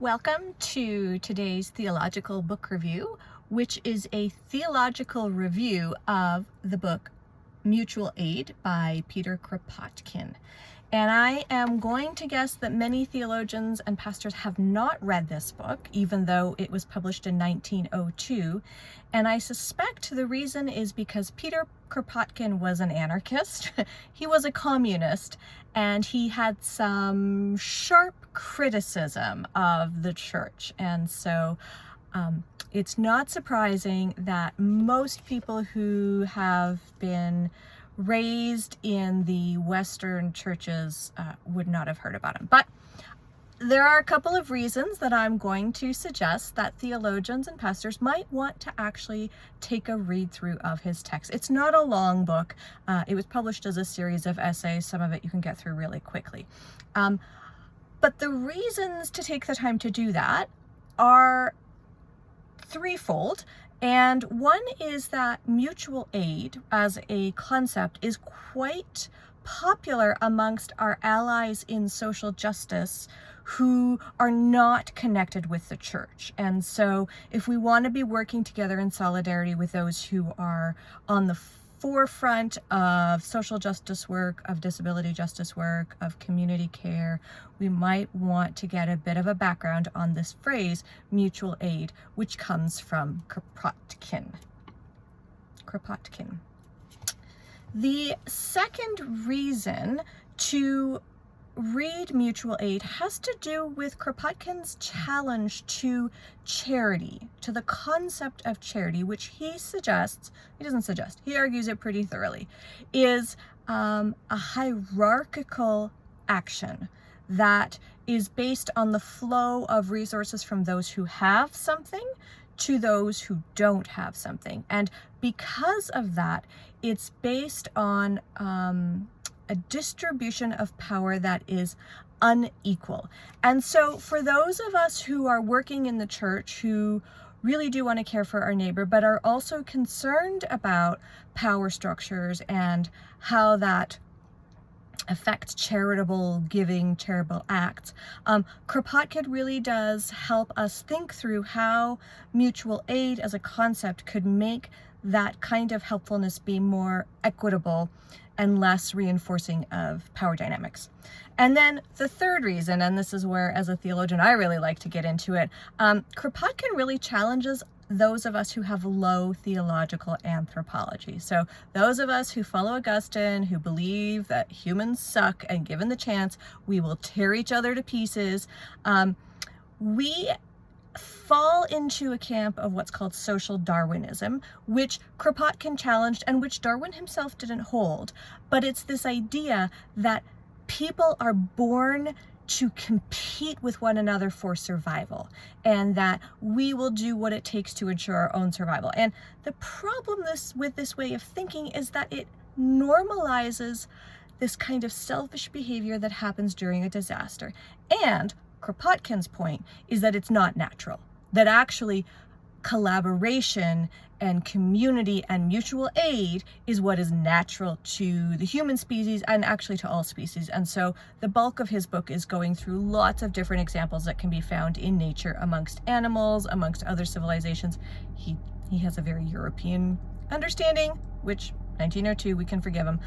Welcome to today's theological book review, which is a theological review of the book Mutual Aid by Peter Kropotkin. And I am going to guess that many theologians and pastors have not read this book, even though it was published in 1902. And I suspect the reason is because Peter Kropotkin was an anarchist. He was a communist, and he had some sharp criticism of the church. And so it's not surprising that most people who have been raised in the Western churches would not have heard about him. But there are a couple of reasons that I'm going to suggest that theologians and pastors might want to actually take a read through of his text. It's not a long book. It was published as a series of essays. Some of it you can get through really quickly. But the reasons to take the time to do that are threefold. And one is that mutual aid as a concept is quite popular amongst our allies in social justice who are not connected with the church. And so if we want to be working together in solidarity with those who are on the forefront of social justice work, of disability justice work, of community care, we might want to get a bit of a background on this phrase, mutual aid, which comes from Kropotkin. The second reason to read Mutual Aid has to do with Kropotkin's challenge to charity, to the concept of charity, which he argues it pretty thoroughly, is a hierarchical action that is based on the flow of resources from those who have something to those who don't have something. And because of that, it's based on a distribution of power that is unequal. And so for those of us who are working in the church, who really do want to care for our neighbor, but are also concerned about power structures and how that affects charitable giving, charitable acts, Kropotkin really does help us think through how mutual aid as a concept could make that kind of helpfulness be more equitable and less reinforcing of power dynamics. And then the third reason, and this is where as a theologian I really like to get into it, Kropotkin really challenges those of us who have low theological anthropology. So those of us who follow Augustine, who believe that humans suck and given the chance, we will tear each other to pieces, we fall into a camp of what's called social Darwinism, which Kropotkin challenged and which Darwin himself didn't hold. But it's this idea that people are born to compete with one another for survival, and that we will do what it takes to ensure our own survival. And the problem with this way of thinking is that it normalizes this kind of selfish behavior that happens during a disaster. And Kropotkin's point is that it's not natural, that actually collaboration and community and mutual aid is what is natural to the human species and actually to all species. And so the bulk of his book is going through lots of different examples that can be found in nature amongst animals, amongst other civilizations. He has a very European understanding, which 1902, we can forgive him.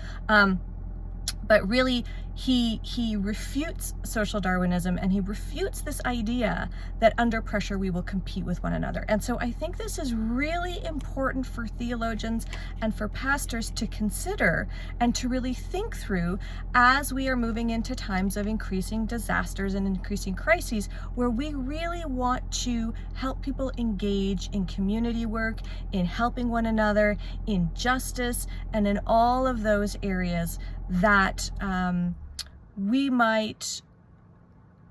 But really, he refutes social Darwinism, and he refutes this idea that under pressure we will compete with one another. And so I think this is really important for theologians and for pastors to consider and to really think through as we are moving into times of increasing disasters and increasing crises, where we really want to help people engage in community work, in helping one another, in justice, and in all of those areas that we might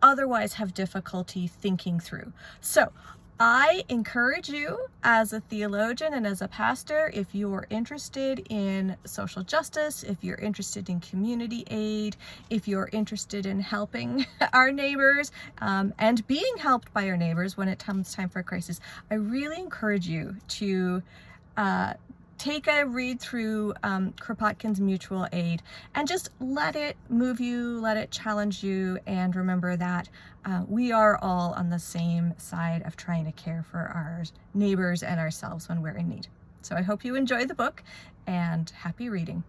otherwise have difficulty thinking through. So I encourage you as a theologian and as a pastor, if you're interested in social justice, if you're interested in community aid, if you're interested in helping our neighbors and being helped by our neighbors when it comes time for a crisis, I really encourage you to take a read through Kropotkin's Mutual Aid and just let it move you, let it challenge you, and remember that we are all on the same side of trying to care for our neighbors and ourselves when we're in need. So I hope you enjoy the book, and happy reading.